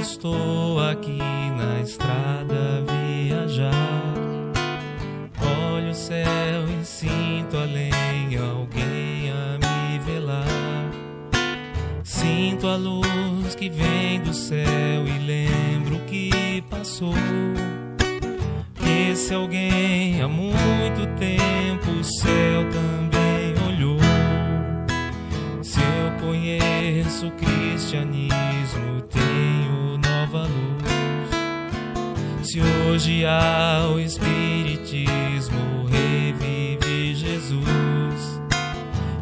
estou aqui na estrada a viajar. Olho o céu e sinto além alguém a me velar. Sinto a luz que vem do céu e lembro que passou. Esse alguém há muito tempo o céu também olhou. Se eu conheço o cristianismo, tenho nova luz. Se hoje há o espiritismo, revive Jesus.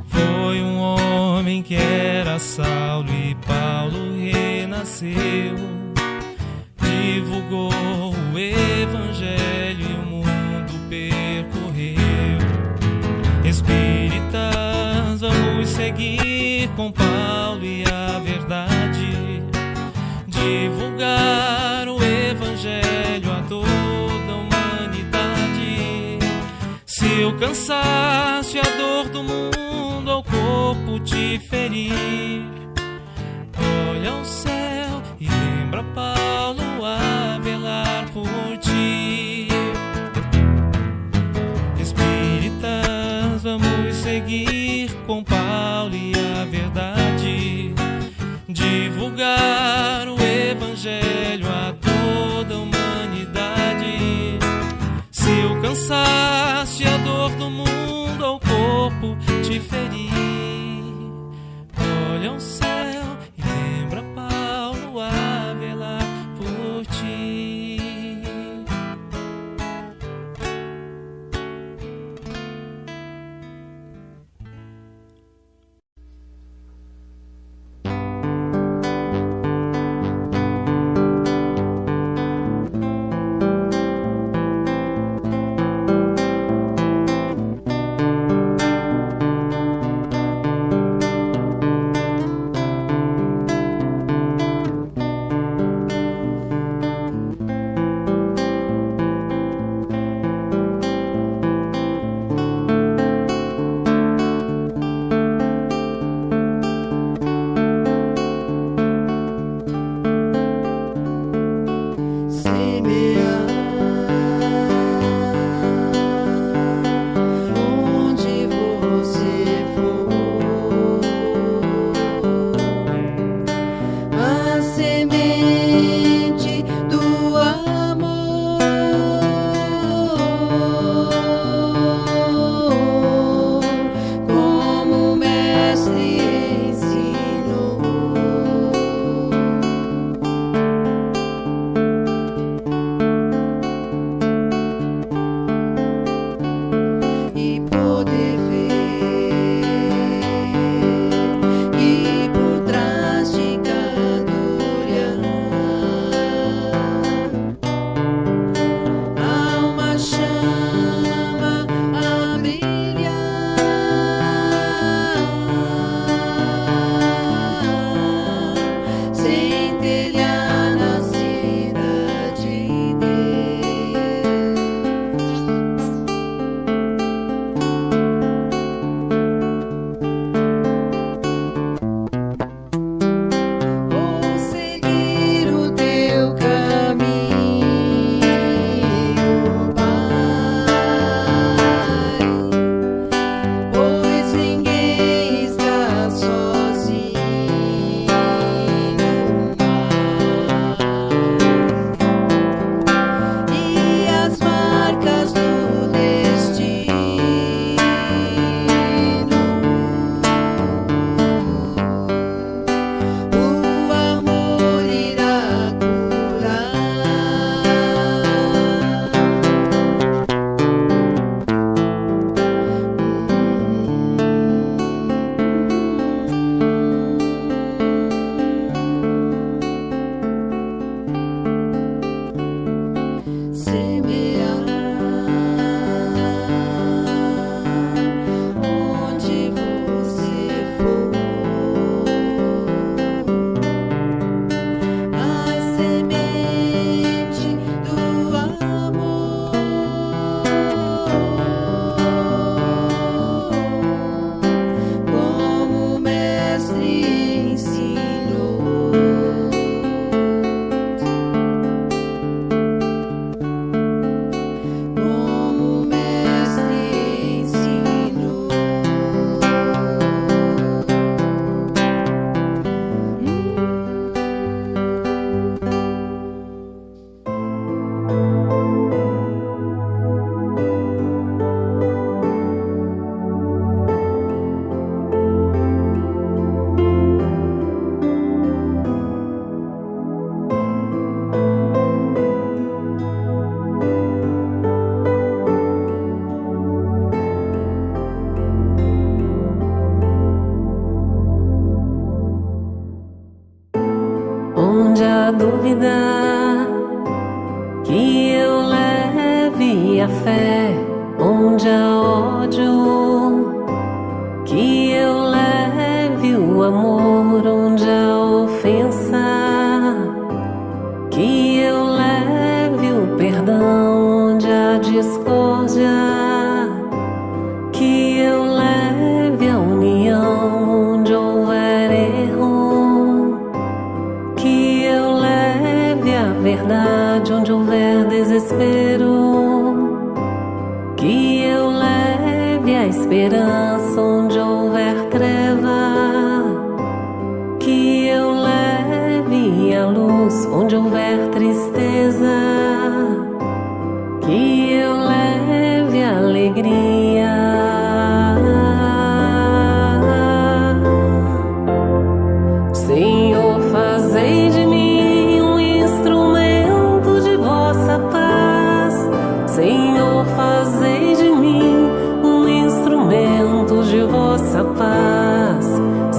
Foi um homem que era Saulo e Paulo renasceu. Divulgou o evangelho e o mundo percorreu. Espíritas, vamos seguir com Paulo e a verdade. Divulgar o evangelho a toda a humanidade. Se o cansaço e a dor do mundo ao corpo te ferir, olha ao céu e lembra Paulo a velar por ti. Espíritas, vamos seguir com Paulo e a verdade. Divulgar o evangelho a toda a humanidade. Se o cansaço e a dor do mundo ao corpo te ferir, olha ao céu e lembra Paulo a velar por ti. onde há dúvida, que eu leve a fé. Onde há ódio, que eu leve o amor. Onde há ofensa, que eu leve o perdão. Onde há discórdia, que eu leve a união. Onde houver erro, que eu leve a verdade. Onde houver desespero, que eu leve a esperança. Onde houver treva, que eu leve a luz. Onde houver tristeza, que eu leve a alegria. Senhor, fazei de mim um instrumento de vossa paz. Senhor, fazei de mim um instrumento de vossa paz.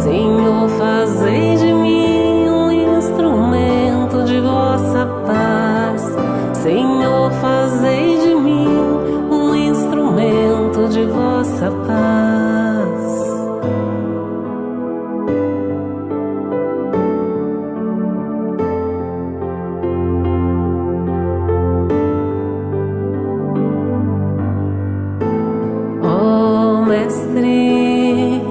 Senhor, fazei de mim um instrumento de vossa paz. Senhor, fazei de mim um instrumento de vossa paz. Mestre,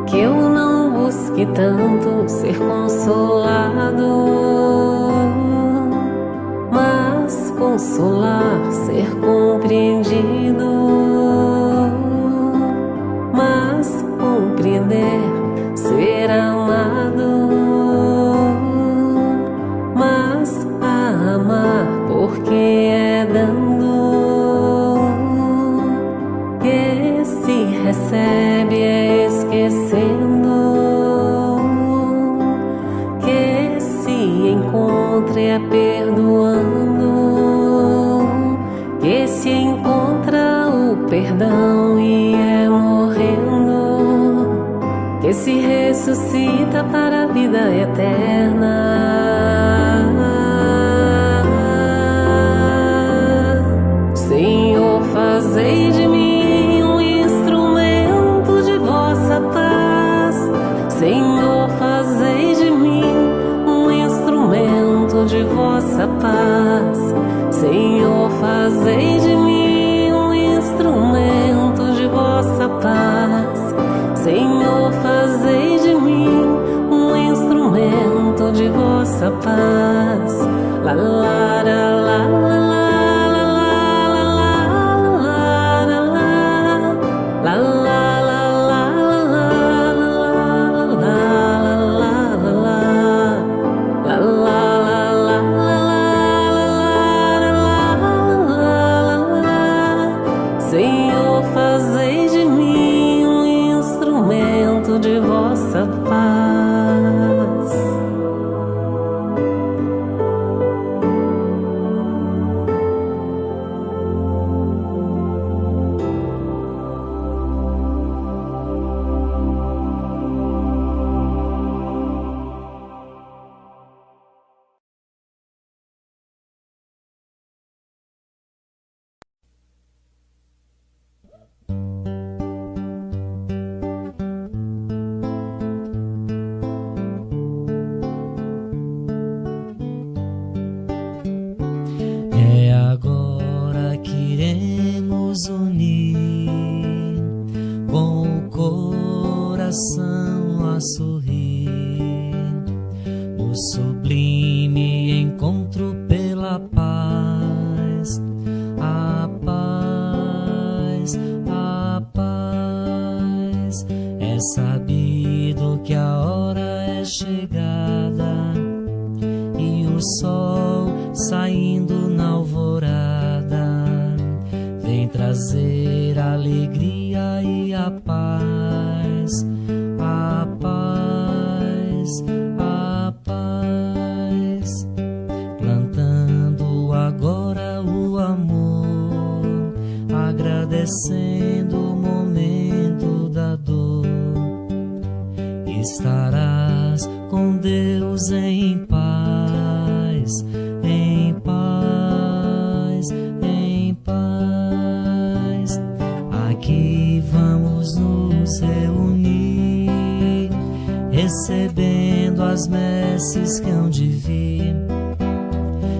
que eu não busque tanto ser consolado, mas consolar, ser compreendido, mas compreender, ser amado, mas amar, porque é dando que se recebe, é esquecendo que se encontra, é perdoando que se encontra o perdão e é morrendo que se ressuscita para a vida eterna. Senhor, fazei de mim um instrumento de vossa paz. Senhor, fazei de mim um instrumento de vossa paz. Senhor, fazei de mim um instrumento de vossa paz. Senhor, fazei de mim um instrumento de vossa paz. La la la la la. Senhor, fazei de mim um instrumento de vossa paz. É agora que iremos unir, com o coração a sorrir, no sublime encontro pela paz, a paz, a paz. É sabido que a hora é chegada e o sol saindo na alvorada vem trazer a alegria e a paz, a paz, a paz. Plantando agora o amor, agradecendo o momento da dor, estarás com Deus em em paz, em paz, em paz. Aqui vamos nos reunir, recebendo as messes que hão de vir.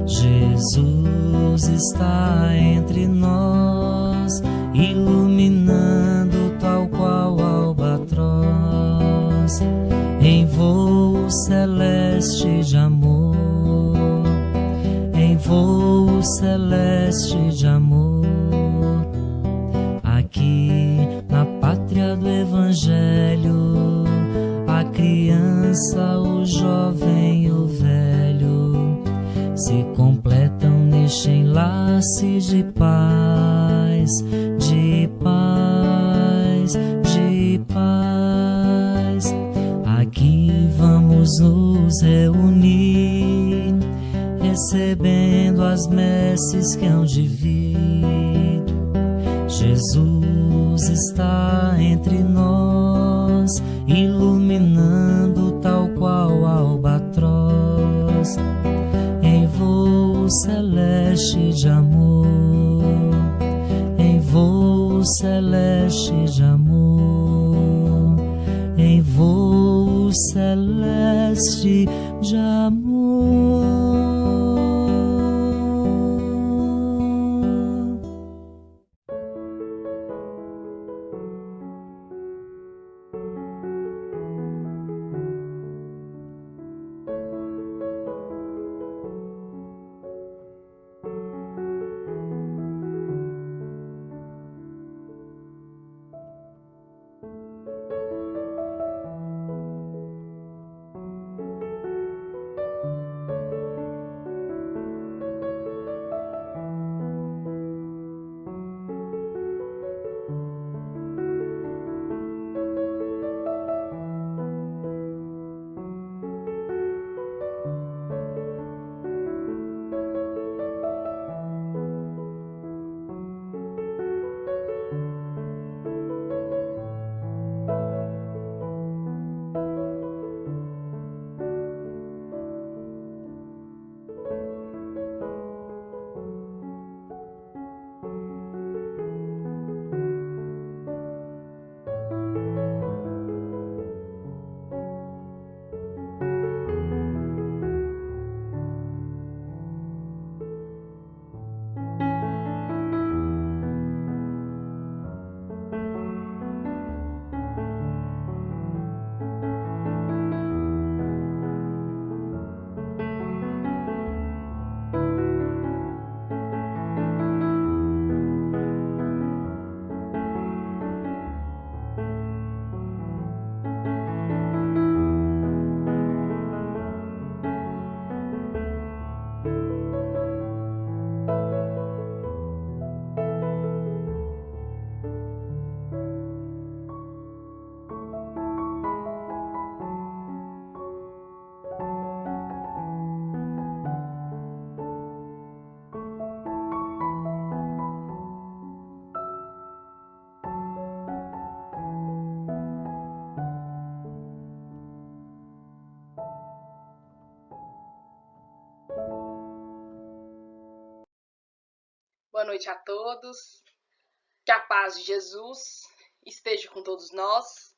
Jesus está entre nós, iluminando tal qual albatroz, em voo celeste de amor, em voo celeste de amor. Aqui na pátria do Evangelho, a criança, o jovem e o velho se completam neste enlace de paz, de paz, de paz. Aqui vamos nos reunir, recebendo as messes que hão de vir. Jesus está entre nós, iluminando tal qual albatroz, em voo celeste de amor, em voo celeste de amor, em voo celeste de amor. Boa noite a todos, que a paz de Jesus esteja com todos nós.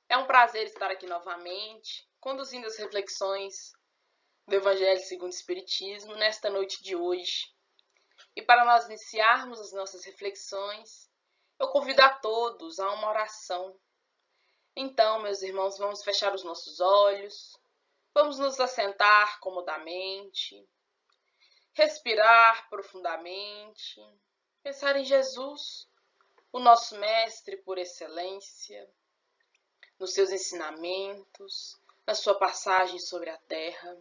É um prazer estar aqui novamente, conduzindo as reflexões do Evangelho segundo o Espiritismo nesta noite de hoje. E para nós iniciarmos as nossas reflexões, eu convido a todos a uma oração. Então, meus irmãos, vamos fechar os nossos olhos, vamos nos assentar comodamente, respirar profundamente, pensar em Jesus, o nosso mestre por excelência, nos seus ensinamentos, na sua passagem sobre a terra.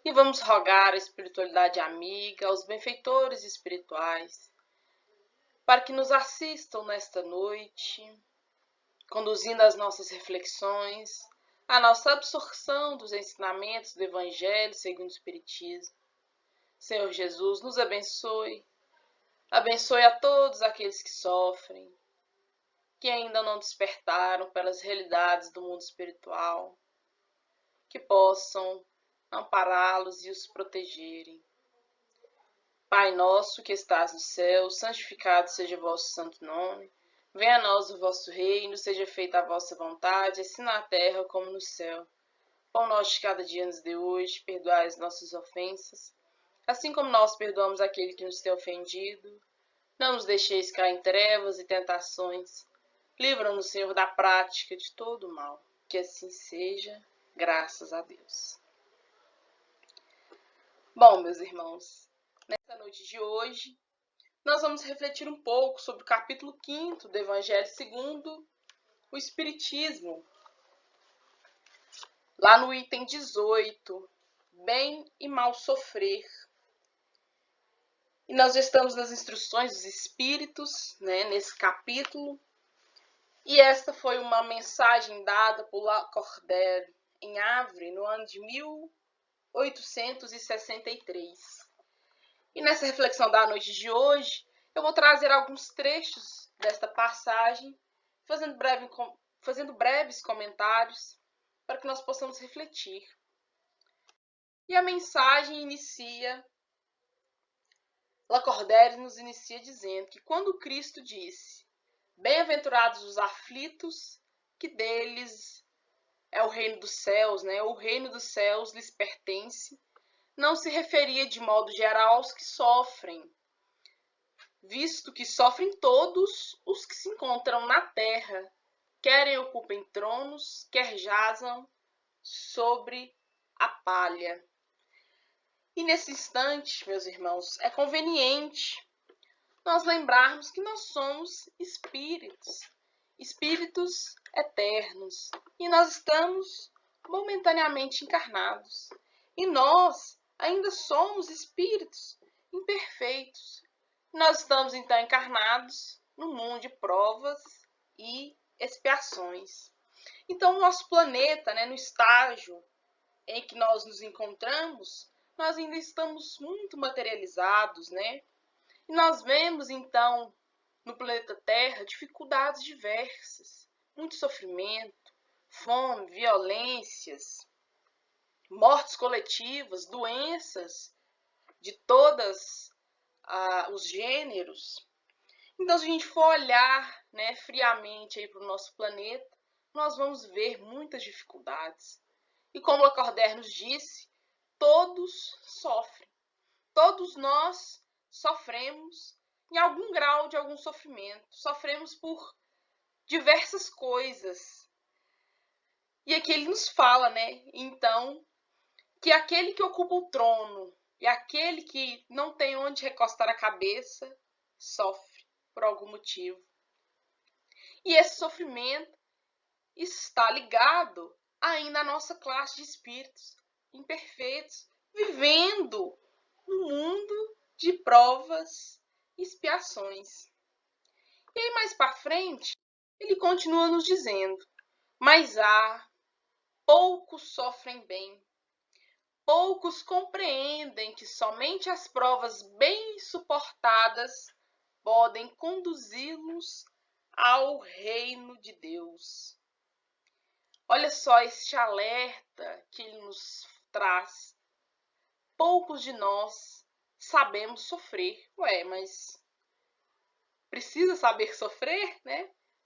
E vamos rogar a espiritualidade amiga, aos benfeitores espirituais, para que nos assistam nesta noite, conduzindo as nossas reflexões, a nossa absorção dos ensinamentos do Evangelho segundo o Espiritismo. Senhor Jesus, nos abençoe. Abençoe a todos aqueles que sofrem, que ainda não despertaram pelas realidades do mundo espiritual, que possam ampará-los e os protegerem. Pai nosso que estás no céu, santificado seja o vosso santo nome. Venha a nós o vosso reino, seja feita a vossa vontade, assim na terra como no céu. Pão nosso de cada dia nos dê hoje, perdoai as nossas ofensas, assim como nós perdoamos aquele que nos tem ofendido. Não nos deixeis cair em trevas e tentações. Livra-nos, Senhor, da prática de todo o mal. Que assim seja, graças a Deus. Bom, meus irmãos, nessa noite de hoje, nós vamos refletir um pouco sobre o capítulo 5º do Evangelho segundo o Espiritismo. Lá no item 18, bem e mal sofrer. E nós já estamos nas instruções dos Espíritos, nesse capítulo. E esta foi uma mensagem dada por Lacordaire em Havre, no ano de 1863. E nessa reflexão da noite de hoje, eu vou trazer alguns trechos desta passagem, fazendo breves comentários, para que nós possamos refletir. E a mensagem Lacordaire nos inicia dizendo que quando Cristo disse: bem-aventurados os aflitos, que deles é o reino dos céus, o reino dos céus lhes pertence, não se referia de modo geral aos que sofrem, visto que sofrem todos os que se encontram na terra, querem ocupem tronos, quer jazam sobre a palha. E nesse instante, meus irmãos, é conveniente nós lembrarmos que nós somos espíritos eternos, e nós estamos momentaneamente encarnados. E nós ainda somos espíritos imperfeitos. Nós estamos então encarnados no mundo de provas e expiações. Então, o nosso planeta, no estágio em que nós nos encontramos, nós ainda estamos muito materializados, E nós vemos, então, no planeta Terra, dificuldades diversas, muito sofrimento, fome, violências, mortes coletivas, doenças de todos os gêneros. Então, se a gente for olhar friamente para o nosso planeta, nós vamos ver muitas dificuldades. E como Lacordaire nos disse, todos sofrem. Todos nós sofremos em algum grau de algum sofrimento. Sofremos por diversas coisas. E aqui ele nos fala, então, que aquele que ocupa o trono e aquele que não tem onde recostar a cabeça sofre por algum motivo. E esse sofrimento está ligado ainda à nossa classe de espíritos imperfeitos, vivendo um mundo de provas e expiações. E aí mais para frente, ele continua nos dizendo: mas poucos sofrem bem, poucos compreendem que somente as provas bem suportadas podem conduzi-los ao reino de Deus. Olha só este alerta que ele nos traz. Poucos de nós sabemos sofrer. Mas precisa saber sofrer,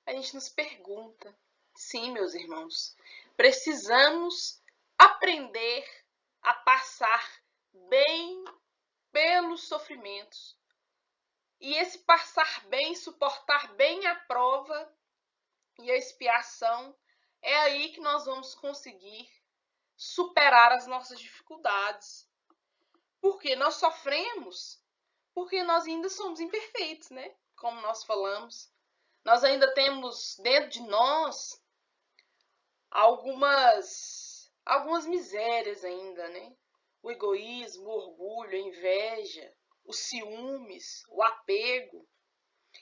A gente nos pergunta. Sim, meus irmãos, precisamos aprender a passar bem pelos sofrimentos. E esse passar bem, suportar bem a prova e a expiação, é aí que nós vamos conseguir superar as nossas dificuldades. Porque nós sofremos, porque nós ainda somos imperfeitos, Como nós falamos. Nós ainda temos dentro de nós algumas misérias ainda, O egoísmo, o orgulho, a inveja, os ciúmes, o apego.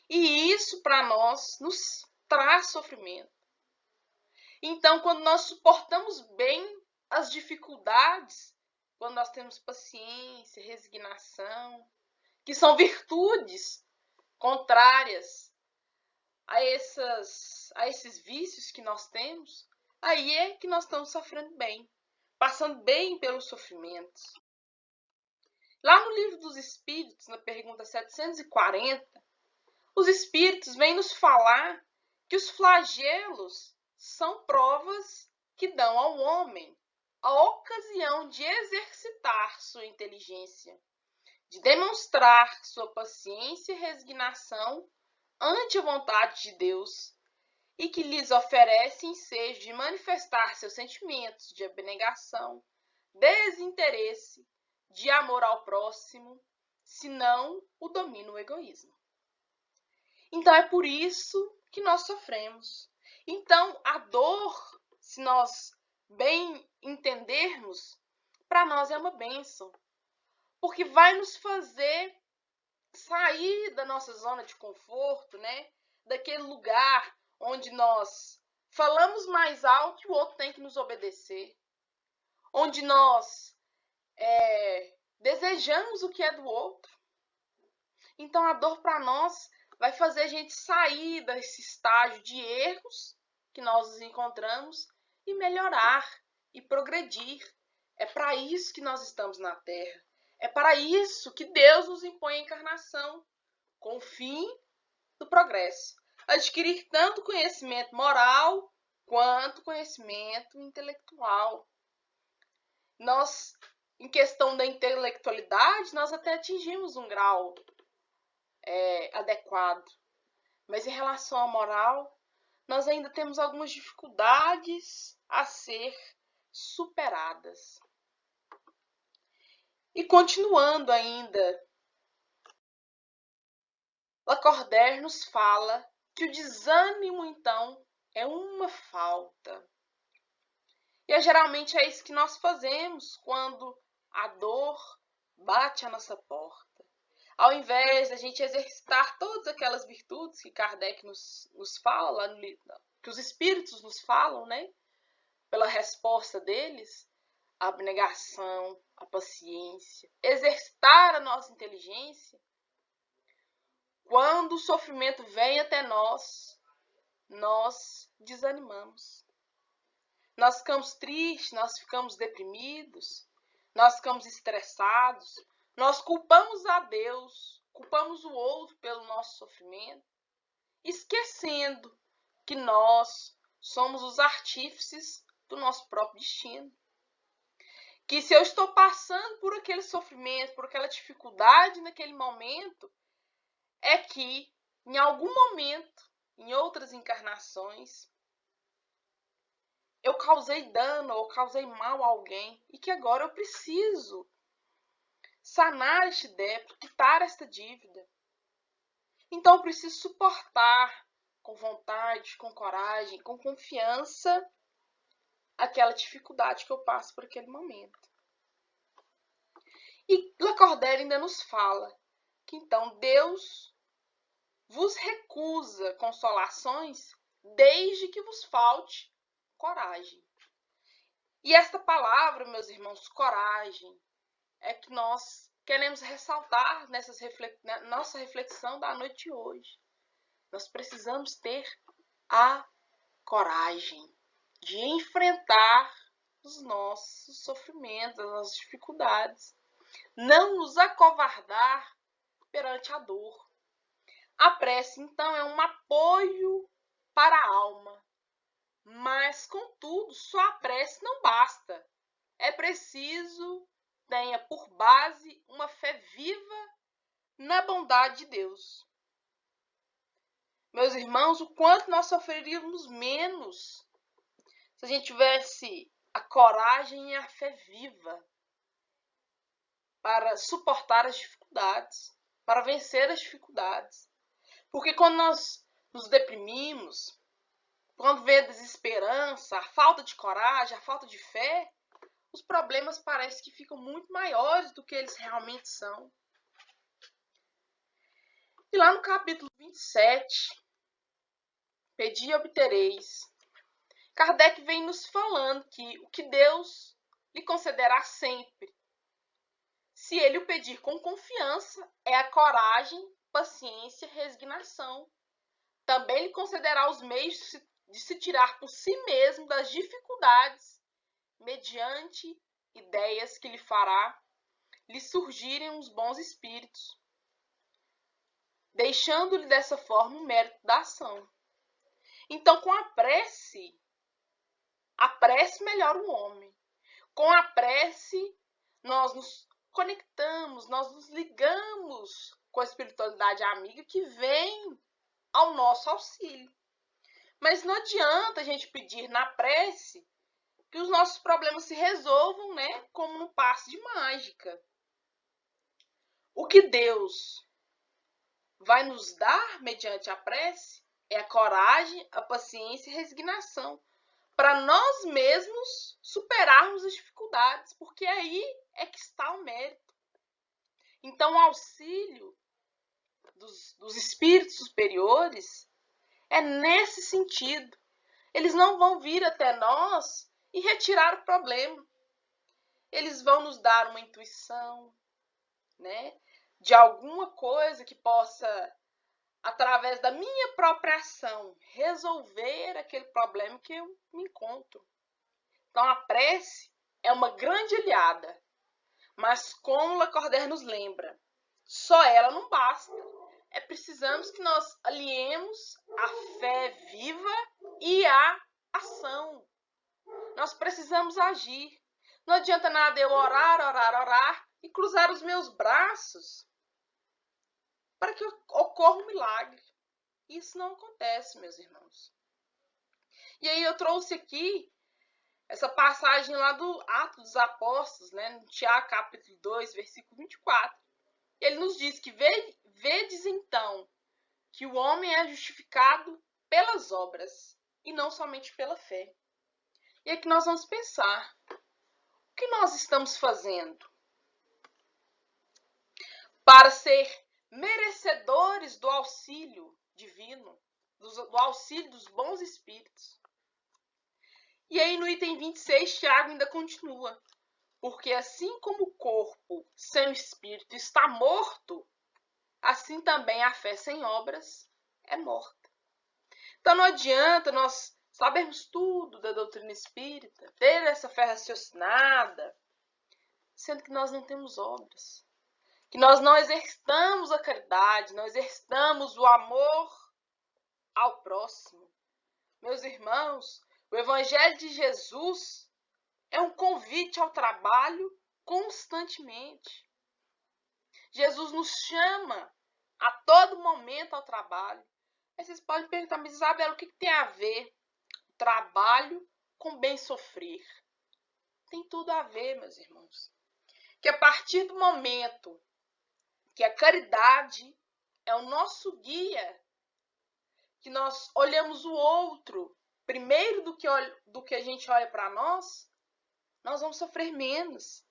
E isso para nós nos traz sofrimento. Então, quando nós suportamos bem as dificuldades, quando nós temos paciência, resignação, que são virtudes contrárias a esses vícios que nós temos, aí é que nós estamos sofrendo bem. passando bem pelos sofrimentos. Lá no Livro dos Espíritos, na pergunta 740, os Espíritos vêm nos falar que os flagelos são provas que dão ao homem a ocasião de exercitar sua inteligência, de demonstrar sua paciência e resignação ante a vontade de Deus, e que lhes oferece ensejo de manifestar seus sentimentos de abnegação, desinteresse, de amor ao próximo, senão o domina o egoísmo. Então é por isso que nós sofremos. Então a dor, se nós bem entendermos, para nós é uma bênção, porque vai nos fazer sair da nossa zona de conforto, né? Daquele lugar onde nós falamos mais alto e o outro tem que nos obedecer, onde nós desejamos o que é do outro. Então a dor para nós vai fazer a gente sair desse estágio de erros que nós nos encontramos e melhorar e progredir. É para isso que nós estamos na Terra. É para isso que Deus nos impõe a encarnação, com o fim do progresso. Adquirir tanto conhecimento moral quanto conhecimento intelectual. Nós, em questão da intelectualidade, nós até atingimos um grau adequado. Mas em relação à moral, nós ainda temos algumas dificuldades a ser superadas. E continuando ainda, Lacordaire nos fala que o desânimo, então, é uma falta. E geralmente é isso que nós fazemos quando a dor bate à nossa porta. Ao invés de a gente exercitar todas aquelas virtudes que Kardec nos fala, lá no livro, que os espíritos nos falam, né? Pela resposta deles, a abnegação, a paciência, exercitar a nossa inteligência, quando o sofrimento vem até nós, nós desanimamos. Nós ficamos tristes, nós ficamos deprimidos, nós ficamos estressados, nós culpamos a Deus, culpamos o outro pelo nosso sofrimento, esquecendo que nós somos os artífices do nosso próprio destino. Que se eu estou passando por aquele sofrimento, por aquela dificuldade naquele momento, é que em algum momento, em outras encarnações, eu causei dano ou causei mal a alguém e que agora eu preciso sanar este débito, quitar esta dívida. Então eu preciso suportar com vontade, com coragem, com confiança aquela dificuldade que eu passo por aquele momento. E Lacordaire ainda nos fala que então Deus vos recusa consolações desde que vos falte coragem. E esta palavra, meus irmãos, coragem, é que nós queremos ressaltar na nossa reflexão da noite de hoje. Nós precisamos ter a coragem de enfrentar os nossos sofrimentos, as nossas dificuldades. Não nos acovardar perante a dor. A prece, então, é um apoio para a alma. Mas, contudo, só a prece não basta. É preciso tenha por base uma fé viva na bondade de Deus. Meus irmãos, o quanto nós sofreríamos menos se a gente tivesse a coragem e a fé viva para suportar as dificuldades, para vencer as dificuldades. Porque quando nós nos deprimimos, quando vê a desesperança, a falta de coragem, a falta de fé, os problemas parecem que ficam muito maiores do que eles realmente são. E lá no capítulo 27, Pedi e obtereis, Kardec vem nos falando que o que Deus lhe concederá sempre, se ele o pedir com confiança, é a coragem, paciência e resignação. Também lhe concederá os meios de se tirar por si mesmo das dificuldades mediante ideias que lhe surgirem os bons espíritos, deixando-lhe dessa forma o mérito da ação. Então, com a prece melhora o homem. Com a prece, nós nos conectamos, nós nos ligamos com a espiritualidade amiga que vem ao nosso auxílio. Mas não adianta a gente pedir na prece que os nossos problemas se resolvam, né, como num passe de mágica. O que Deus vai nos dar mediante a prece é a coragem, a paciência e a resignação para nós mesmos superarmos as dificuldades, porque aí é que está o mérito. Então, o auxílio dos espíritos superiores é nesse sentido. Eles não vão vir até nós e retirar o problema. Eles vão nos dar uma intuição, né, de alguma coisa que possa, através da minha própria ação, resolver aquele problema que eu me encontro. Então, a prece é uma grande aliada. Mas, como Lacordaire nos lembra, só ela não basta. É precisamos que nós aliemos a fé viva e a ação. Nós precisamos agir. Não adianta nada eu orar e cruzar os meus braços para que ocorra um milagre. Isso não acontece, meus irmãos. E aí eu trouxe aqui essa passagem lá do Atos dos Apóstolos, né, no Tiago capítulo 2, versículo 24. Ele nos diz que vedes então que o homem é justificado pelas obras e não somente pela fé. E aqui nós vamos pensar, o que nós estamos fazendo para ser merecedores do auxílio divino, do auxílio dos bons espíritos? E aí no item 26, Tiago ainda continua. Porque assim como o corpo sem o espírito está morto, assim também a fé sem obras é morta. Então não adianta nós sabermos tudo da doutrina espírita, ter essa fé raciocinada, sendo que nós não temos obras. Que nós não exercitamos a caridade, não exercitamos o amor ao próximo. Meus irmãos, o Evangelho de Jesus é um convite ao trabalho constantemente. Jesus nos chama a todo momento ao trabalho. Aí vocês podem perguntar, mas Isabela, o que tem a ver trabalho com bem sofrer? Tem tudo a ver, meus irmãos. Que a partir do momento que a caridade é o nosso guia, que nós olhamos o outro primeiro do que a gente olha para nós vamos sofrer menos.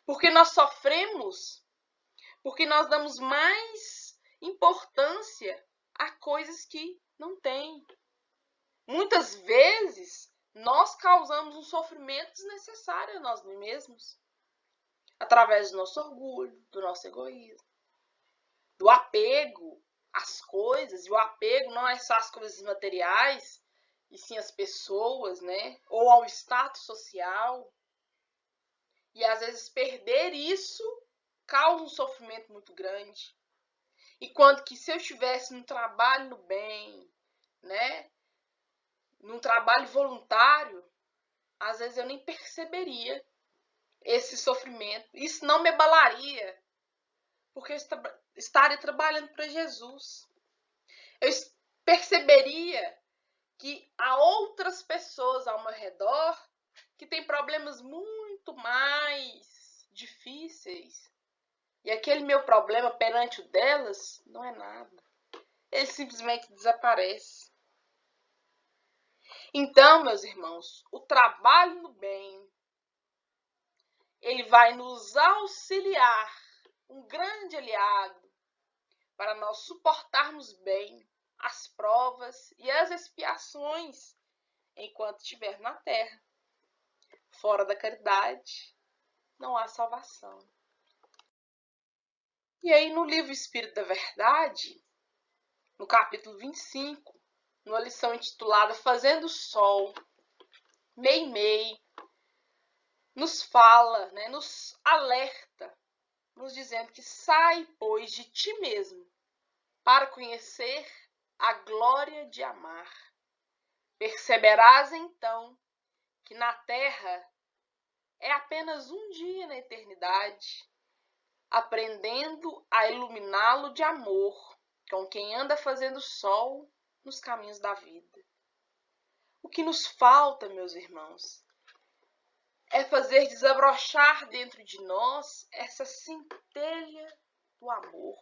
Porque nós sofremos, porque nós damos mais importância a coisas que não têm. Muitas vezes, nós causamos um sofrimento desnecessário a nós mesmos, através do nosso orgulho, do nosso egoísmo, do apego às coisas. E o apego não é só às coisas materiais, e sim às pessoas, né? Ou ao status social. E às vezes perder isso causa um sofrimento muito grande. Enquanto que se eu estivesse num trabalho no bem, né, num trabalho voluntário, às vezes eu nem perceberia esse sofrimento. Isso não me abalaria, porque eu estaria trabalhando para Jesus. Eu perceberia que há outras pessoas ao meu redor que têm problemas muito mais difíceis. E aquele meu problema perante o delas não é nada. Ele simplesmente desaparece. Então, meus irmãos, o trabalho no bem, ele vai nos auxiliar, um grande aliado, para nós suportarmos bem as provas e as expiações enquanto estiver na terra. Fora da caridade, não há salvação. E aí no livro Espírito da Verdade, no capítulo 25, numa lição intitulada Fazendo Sol, Meimei, nos fala, né, nos alerta, nos dizendo que sai, pois, de ti mesmo, para conhecer a glória de amar. Perceberás então que na terra é apenas um dia na eternidade, aprendendo a iluminá-lo de amor, com quem anda fazendo sol nos caminhos da vida. O que nos falta, meus irmãos, é fazer desabrochar dentro de nós essa centelha do amor.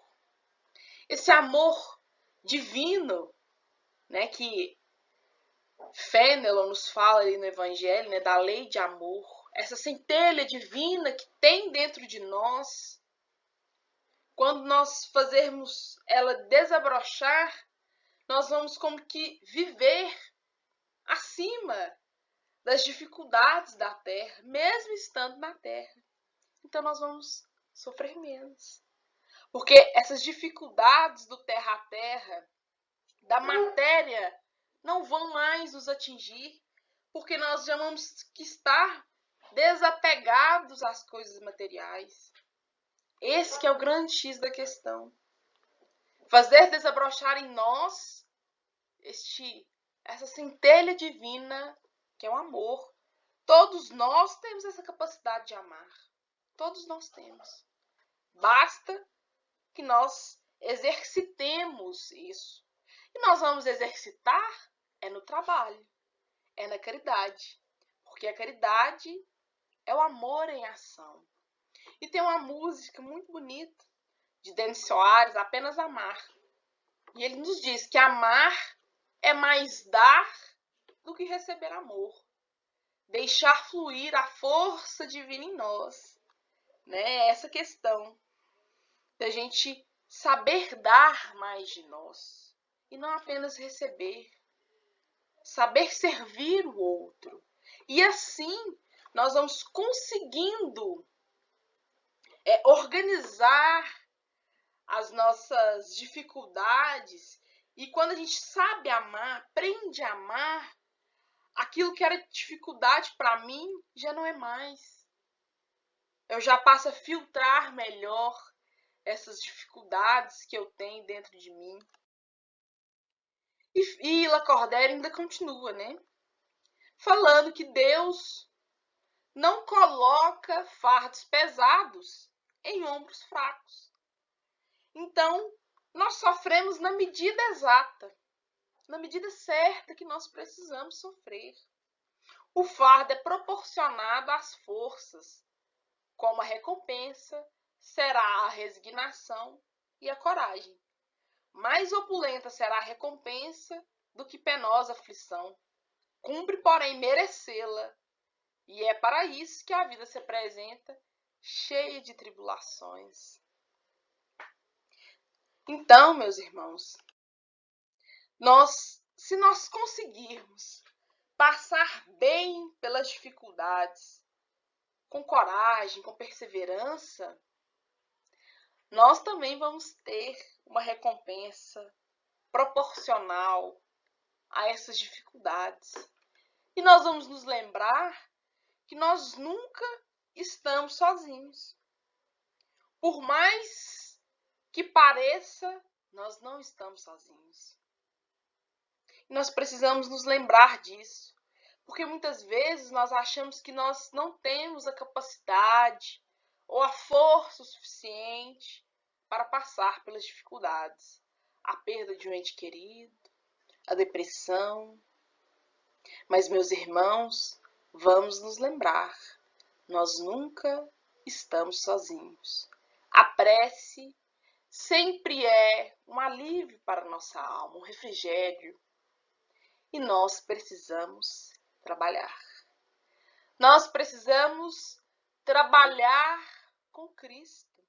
Esse amor divino, né, que Fenelon nos fala ali no Evangelho, né, da lei de amor. Essa centelha divina que tem dentro de nós. Quando nós fazermos ela desabrochar, nós vamos como que viver acima das dificuldades da terra, mesmo estando na terra. Então nós vamos sofrer menos. Porque essas dificuldades do terra a terra, da matéria, não vão mais nos atingir, porque nós já vamos estar desapegados às coisas materiais. Esse que é o grande X da questão. Fazer desabrochar em nós essa centelha divina que é o amor. Todos nós temos essa capacidade de amar. Todos nós temos. Basta que nós exercitemos isso. E nós vamos exercitar no trabalho, na caridade. Porque a caridade é o amor em ação. E tem uma música muito bonita de Denis Soares, Apenas Amar. E ele nos diz que amar é mais dar do que receber amor. Deixar fluir a força divina em nós. Né? Essa questão da gente saber dar mais de nós. E não apenas receber. Saber servir o outro. E assim nós vamos conseguindo organizar as nossas dificuldades. E quando a gente sabe amar, aprende a amar, aquilo que era dificuldade para mim já não é mais. Eu já passo a filtrar melhor essas dificuldades que eu tenho dentro de mim. E Lacordaire ainda continua, né? Falando que Deus não coloca fardos pesados em ombros fracos. Então, nós sofremos na medida exata, na medida certa que nós precisamos sofrer. O fardo é proporcionado às forças, como a recompensa será a resignação e a coragem. Mais opulenta será a recompensa do que penosa aflição. Cumpre, porém, merecê-la, e é para isso que a vida se apresenta cheia de tribulações. Então, meus irmãos, se nós conseguirmos passar bem pelas dificuldades, com coragem, com perseverança, nós também vamos ter uma recompensa proporcional a essas dificuldades. E nós vamos nos lembrar que nós nunca estamos sozinhos. Por mais que pareça, nós não estamos sozinhos. E nós precisamos nos lembrar disso, porque muitas vezes nós achamos que nós não temos a capacidade ou a força o suficiente para passar pelas dificuldades. A perda de um ente querido, a depressão. Mas, meus irmãos, vamos nos lembrar, nós nunca estamos sozinhos. A prece sempre é um alívio para a nossa alma, um refrigério. E nós precisamos trabalhar. Nós precisamos trabalhar com Cristo,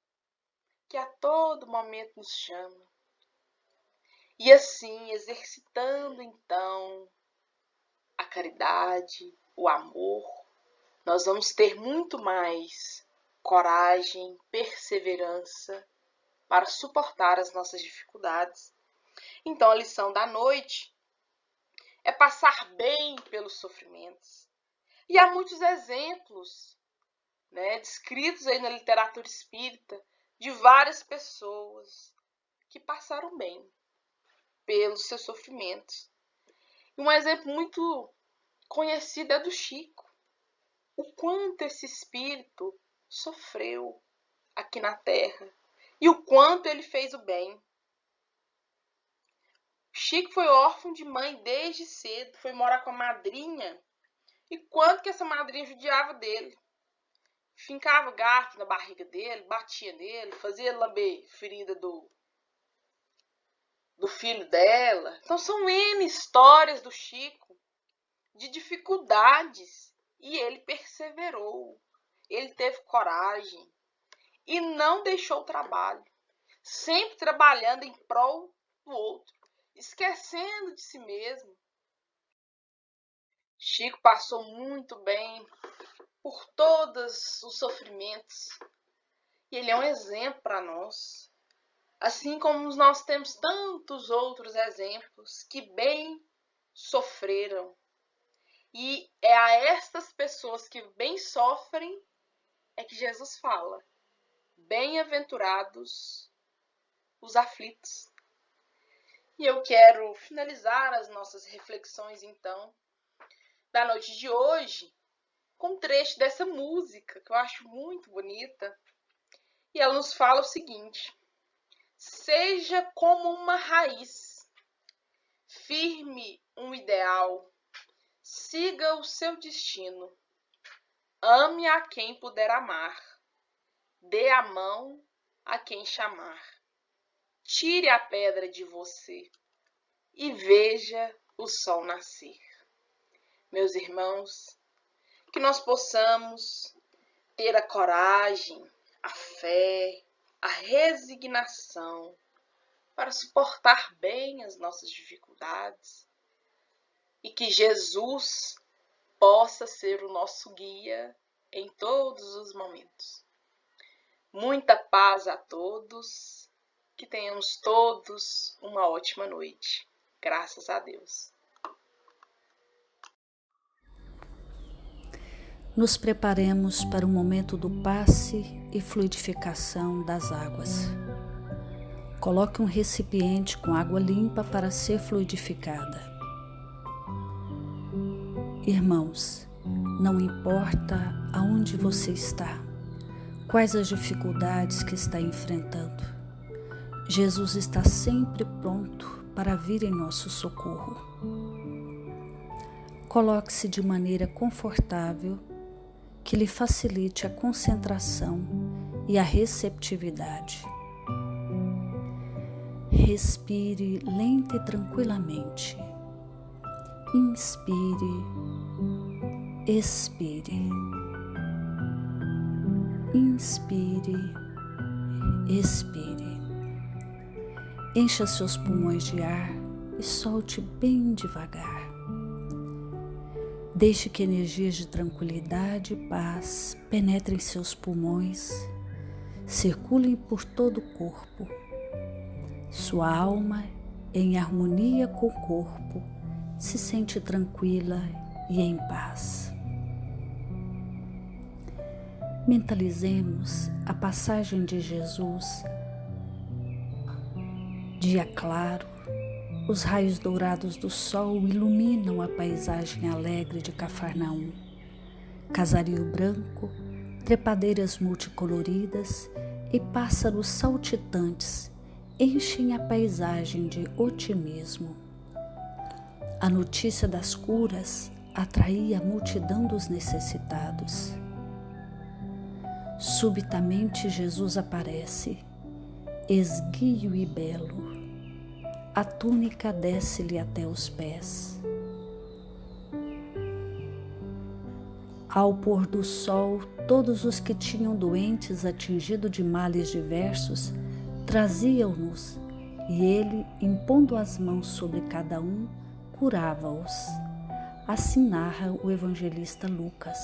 que a todo momento nos chama. E assim, exercitando então a caridade, o amor, nós vamos ter muito mais coragem, perseverança para suportar as nossas dificuldades. Então, a lição da noite é passar bem pelos sofrimentos. E há muitos exemplos descritos aí na literatura espírita, de várias pessoas que passaram bem pelos seus sofrimentos. E um exemplo muito conhecido é do Chico. O quanto esse espírito sofreu aqui na Terra e o quanto ele fez o bem. Chico foi órfão de mãe desde cedo, foi morar com a madrinha, e quanto que essa madrinha judiava dele. Fincava garfo na barriga dele, batia nele, fazia lamber ferida do filho dela. Então são N histórias do Chico de dificuldades, e ele perseverou, ele teve coragem e não deixou o trabalho, sempre trabalhando em prol do outro, esquecendo de si mesmo. Chico passou muito bem por todos os sofrimentos e ele é um exemplo para nós. Assim como nós temos tantos outros exemplos que bem sofreram. E é a estas pessoas que bem sofrem é que Jesus fala: bem-aventurados os aflitos. E eu quero finalizar as nossas reflexões, então, da noite de hoje, com um trecho dessa música, que eu acho muito bonita. E ela nos fala o seguinte: seja como uma raiz, firme um ideal, siga o seu destino, ame a quem puder amar, dê a mão a quem chamar, tire a pedra de você e veja o sol nascer. Meus irmãos, que nós possamos ter a coragem, a fé, a resignação para suportar bem as nossas dificuldades e que Jesus possa ser o nosso guia em todos os momentos. Muita paz a todos, que tenhamos todos uma ótima noite. Graças a Deus. Nos preparemos para o momento do passe e fluidificação das águas. Coloque um recipiente com água limpa para ser fluidificada. Irmãos, não importa aonde você está, quais as dificuldades que está enfrentando, Jesus está sempre pronto para vir em nosso socorro. Coloque-se de maneira confortável, que lhe facilite a concentração e a receptividade. Respire lenta e tranquilamente. Inspire, expire. Inspire, expire. Encha seus pulmões de ar e solte bem devagar. Deixe que energias de tranquilidade e paz penetrem seus pulmões, circulem por todo o corpo. Sua alma, em harmonia com o corpo, se sente tranquila e em paz. Mentalizemos a passagem de Jesus. Dia claro, os raios dourados do sol iluminam a paisagem alegre de Cafarnaum. Casario branco, trepadeiras multicoloridas e pássaros saltitantes enchem a paisagem de otimismo. A notícia das curas atraía a multidão dos necessitados. Subitamente Jesus aparece, esguio e belo. A túnica desce-lhe até os pés. Ao pôr do sol, todos os que tinham doentes atingidos de males diversos traziam-nos, e ele, impondo as mãos sobre cada um, curava-os. Assim narra o evangelista Lucas.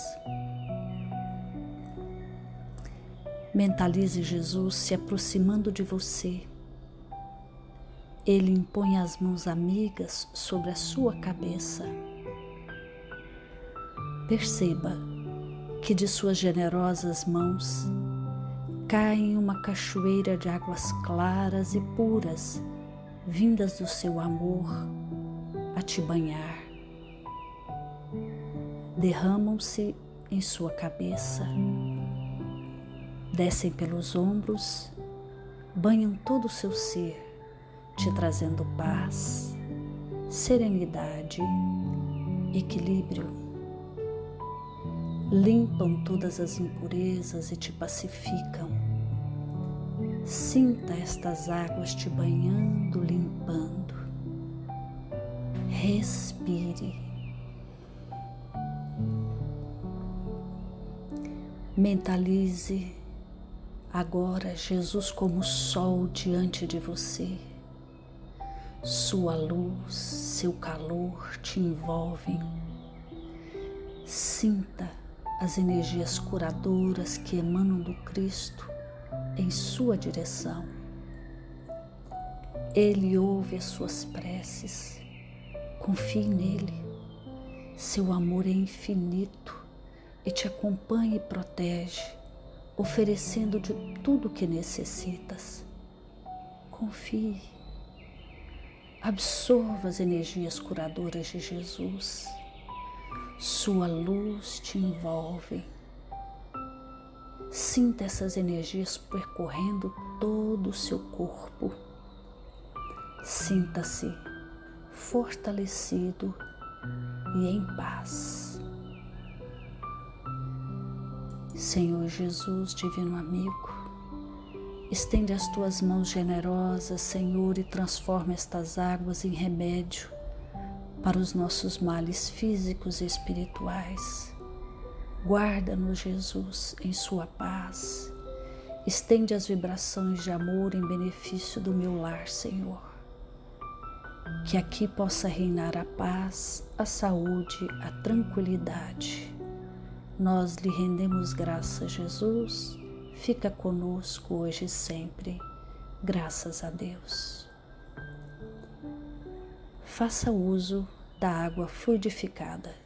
Mentalize Jesus se aproximando de você. Ele impõe as mãos amigas sobre a sua cabeça. Perceba que de suas generosas mãos cai uma cachoeira de águas claras e puras, vindas do seu amor a te banhar. Derramam-se em sua cabeça, descem pelos ombros, banham todo o seu ser, te trazendo paz, serenidade, equilíbrio. Limpam todas as impurezas e te pacificam. Sinta estas águas te banhando, limpando. Respire. Mentalize agora Jesus como sol diante de você. Sua luz, seu calor te envolvem. Sinta as energias curadoras que emanam do Cristo em sua direção. Ele ouve as suas preces. Confie nele. Seu amor é infinito e te acompanha e protege, oferecendo de tudo o que necessitas. Confie. Absorva as energias curadoras de Jesus. Sua luz te envolve. Sinta essas energias percorrendo todo o seu corpo. Sinta-se fortalecido e em paz. Senhor Jesus, divino amigo, estende as tuas mãos generosas, Senhor, e transforma estas águas em remédio para os nossos males físicos e espirituais. Guarda-nos, Jesus, em sua paz. Estende as vibrações de amor em benefício do meu lar, Senhor. Que aqui possa reinar a paz, a saúde, a tranquilidade. Nós lhe rendemos graças, Jesus. Fica conosco hoje e sempre. Graças a Deus. Faça uso da água fluidificada.